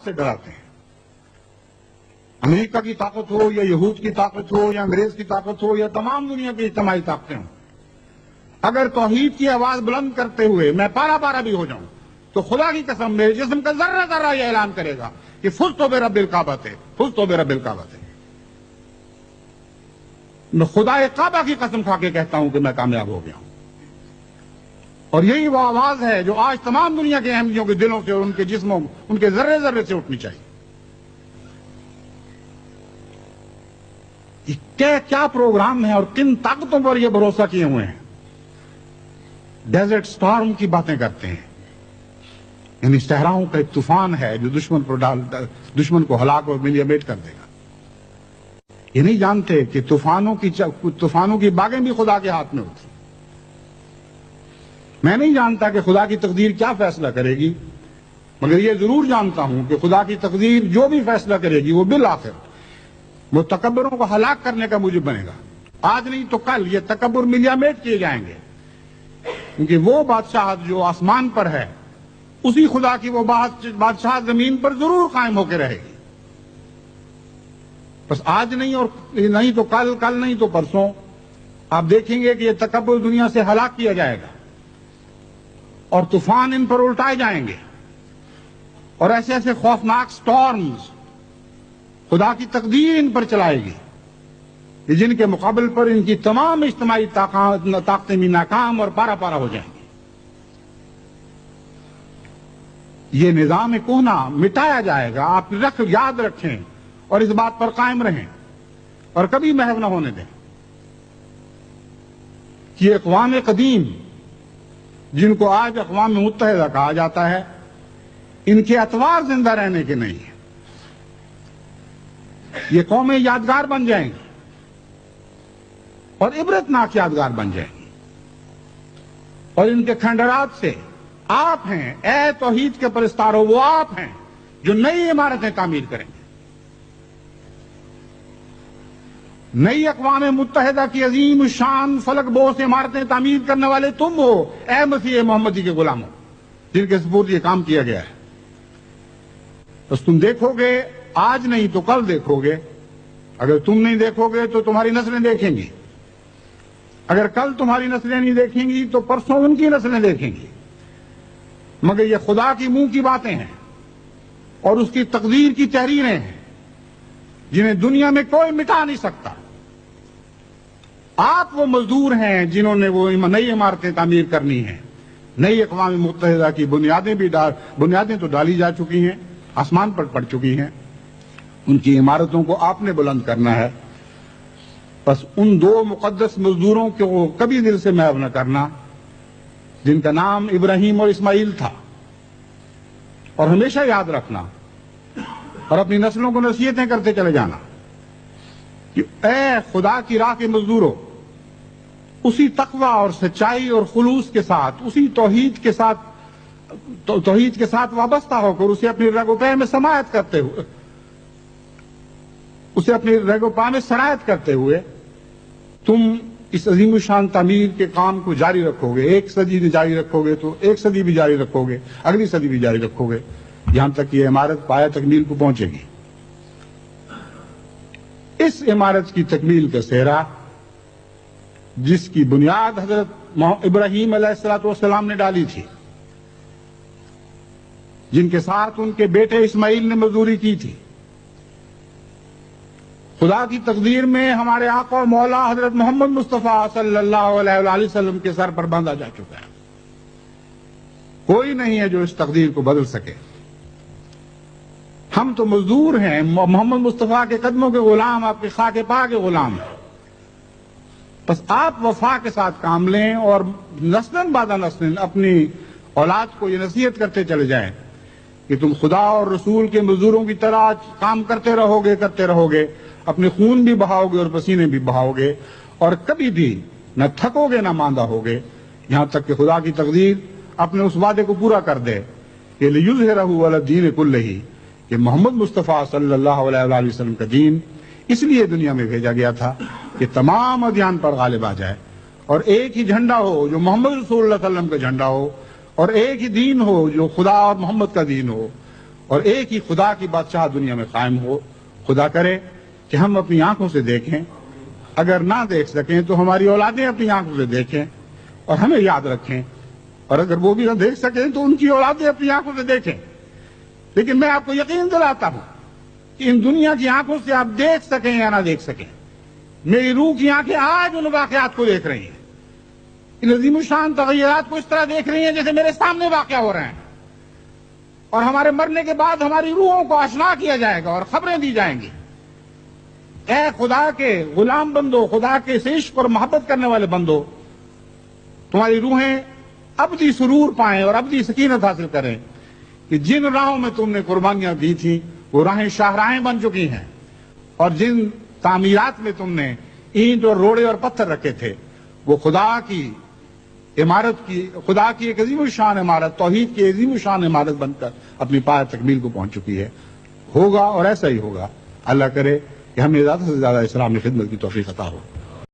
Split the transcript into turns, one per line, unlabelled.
سے ڈراتے ہیں. امریکہ کی طاقت ہو یا یہود کی طاقت ہو یا انگریز کی طاقت ہو یا تمام دنیا کی اجتماعی طاقتیں ہوں، اگر توحید کی آواز بلند کرتے ہوئے میں پارا پارا بھی ہو جاؤں تو خدا کی قسم میرے جسم کا ذرہ ذرہ یہ اعلان کرے گا کہ فزت برب الکعبہ، فزت برب الکعبہ. میں خدا کعبہ کی قسم کھا کے کہتا ہوں کہ میں کامیاب ہو گیا ہوں. اور یہی وہ آواز ہے جو آج تمام دنیا کے احمدیوں کے دلوں سے اور ان کے جسموں، ان کے ذرے ذرے سے اٹھنی چاہیے. کیا پروگرام ہے اور کن طاقتوں پر یہ بھروسہ کیے ہوئے ہیں. ڈیزرٹ سٹارم کی باتیں کرتے ہیں، یعنی صحراؤں کا ایک طوفان ہے جو دشمن کو ہلاک اور ملیمیٹ کر دے گا. یہ نہیں جانتے کہ طوفانوں کی باغیں بھی خدا کے ہاتھ میں ہوتی. میں نہیں جانتا کہ خدا کی تقدیر کیا فیصلہ کرے گی، مگر یہ ضرور جانتا ہوں کہ خدا کی تقدیر جو بھی فیصلہ کرے گی وہ بالآخر وہ تکبروں کو ہلاک کرنے کا موجب بنے گا. آج نہیں تو کل یہ تکبر ملیمیٹ کیے جائیں گے، کیونکہ وہ بادشاہت جو آسمان پر ہے اسی خدا کی وہ بادشاہت زمین پر ضرور قائم ہو کے رہے گی. بس آج نہیں اور نہیں تو کل، کل نہیں تو پرسوں آپ دیکھیں گے کہ یہ تکبر دنیا سے ہلاک کیا جائے گا اور طوفان ان پر الٹائے جائیں گے اور ایسے ایسے خوفناک سٹارمز خدا کی تقدیر ان پر چلائے گی کہ جن کے مقابل پر ان کی تمام اجتماعی طاقتیں بھی ناکام اور پارا پارا ہو جائیں گی. یہ نظام کوہنا مٹایا جائے گا. آپ یاد رکھیں اور اس بات پر قائم رہیں اور کبھی محو نہ ہونے دیں کہ اقوام قدیم جن کو آج اقوام متحدہ کہا جاتا ہے، ان کے اطوار زندہ رہنے کے نہیں ہیں. یہ قومیں یادگار بن جائیں گی اور عبرتناک یادگار بن جائیں گی، اور ان کے کھنڈرات سے آپ ہیں اے توحید کے پرستاروں، وہ آپ ہیں جو نئی عمارتیں تعمیر کریں گے. نئی اقوام متحدہ کی عظیم شان فلک بوس عمارتیں تعمیر کرنے والے تم ہو اے مسیح محمدی کے غلاموں، جن کے سپرد یہ کام کیا گیا ہے. بس تم دیکھو گے، آج نہیں تو کل دیکھو گے. اگر تم نہیں دیکھو گے تو تمہاری نسلیں دیکھیں گی. اگر کل تمہاری نسلیں نہیں دیکھیں گی تو پرسوں ان کی نسلیں دیکھیں گی. مگر یہ خدا کی منہ کی باتیں ہیں اور اس کی تقدیر کی تحریریں ہیں جنہیں دنیا میں کوئی مٹا نہیں سکتا. آپ وہ مزدور ہیں جنہوں نے وہ نئی عمارتیں تعمیر کرنی ہیں. نئی اقوام متحدہ کی بنیادیں تو ڈالی جا چکی ہیں، آسمان پر پڑ چکی ہیں. ان کی عمارتوں کو آپ نے بلند کرنا ہے. بس ان دو مقدس مزدوروں کو کبھی دل سے محو نہ کرنا جن کا نام ابراہیم اور اسماعیل تھا، اور ہمیشہ یاد رکھنا اور اپنی نسلوں کو نصیحتیں کرتے چلے جانا کہ اے خدا کی راہ کے مزدوروں، اسی تقوی اور سچائی اور خلوص کے ساتھ، اسی توحید کے ساتھ وابستہ ہو کر اسے اپنی رگ و پے میں سماعت کرتے ہوئے، اسے اپنی رگ و پا میں سرایت کرتے ہوئے تم اس عظیم الشان تعمیر کے کام کو جاری رکھو گے. ایک صدی بھی جاری رکھو گے تو ایک صدی بھی جاری رکھو گے، اگلی صدی بھی جاری رکھو گے، یہاں تک یہ عمارت پایہ تکمیل کو پہنچے گی. اس عمارت کی تکمیل کا سہرا جس کی بنیاد حضرت ابراہیم علیہ السلام نے ڈالی تھی، جن کے ساتھ ان کے بیٹے اسماعیل نے مزدوری کی تھی، خدا کی تقدیر میں ہمارے آقا و مولا حضرت محمد مصطفیٰ صلی اللہ علیہ وآلہ وسلم کے سر پر باندھا جا چکا ہے. کوئی نہیں ہے جو اس تقدیر کو بدل سکے. ہم تو مزدور ہیں، محمد مصطفیٰ کے قدموں کے غلام، آپ کے خاک پا کے غلام ہیں. بس آپ وفا کے ساتھ کام لیں اور نسلاً بعد نسلاً اپنی اولاد کو یہ نصیحت کرتے چلے جائیں کہ تم خدا اور رسول کے مزدوروں کی طرح کام کرتے رہو گے، اپنے خون بھی بہاؤ گے اور پسینے بھی بہاؤ گے، اور کبھی بھی نہ تھکو گے نہ ماندہ ہوگے، یہاں تک کہ خدا کی تقدیر اپنے اس وعدے کو پورا کر دے کہ لِيُظْهِرَهُ عَلَى الدِّينِ كُلِّهِ کہ محمد مصطفیٰ صلی اللہ علیہ وآلہ وسلم کا دین اس لیے دنیا میں بھیجا گیا تھا کہ تمام ادیان پر غالب آ جائے، اور ایک ہی جھنڈا ہو جو محمد رسول اللہ صلی اللہ علیہ وسلم کا جھنڈا ہو، اور ایک ہی دین ہو جو خدا اور محمد کا دین ہو، اور ایک ہی خدا کی بادشاہ دنیا میں قائم ہو. خدا کرے کہ ہم اپنی آنکھوں سے دیکھیں، اگر نہ دیکھ سکیں تو ہماری اولادیں اپنی آنکھوں سے دیکھیں اور ہمیں یاد رکھیں، اور اگر وہ بھی نہ دیکھ سکیں تو ان کی اولادیں اپنی آنکھوں سے دیکھیں. لیکن میں آپ کو یقین دلاتا ہوں کہ ان دنیا کی آنکھوں سے آپ دیکھ سکیں یا نہ دیکھ سکیں، میری روح کی آنکھیں آج ان واقعات کو دیکھ رہی ہیں، ان عظیم الشان تغیرات کو اس طرح دیکھ رہی ہیں جیسے میرے سامنے واقع ہو رہے ہیں. اور ہمارے مرنے کے بعد ہماری روحوں کو آشنا کیا جائے گا اور خبریں دی جائیں گی. اے خدا کے غلام بندو، خدا کے عشق اور محبت کرنے والے بندو، تمہاری روحیں ابدی سرور پائیں اور ابدی سکینت حاصل کریں کہ جن راہوں میں تم نے قربانیاں دی تھیں وہ راہیں شاہراہیں بن چکی ہیں، اور جن تعمیرات میں تم نے اینٹ اور روڑے اور پتھر رکھے تھے وہ خدا کی ایک عظیم الشان عمارت، توحید کی عظیم الشان عمارت بن کر اپنی پایہ تکمیل کو پہنچ چکی ہے. ہوگا اور ایسا ہی ہوگا. اللہ کرے کہ ہمیں زیادہ سے زیادہ اسلام کی خدمت کی توفیق عطا ہو.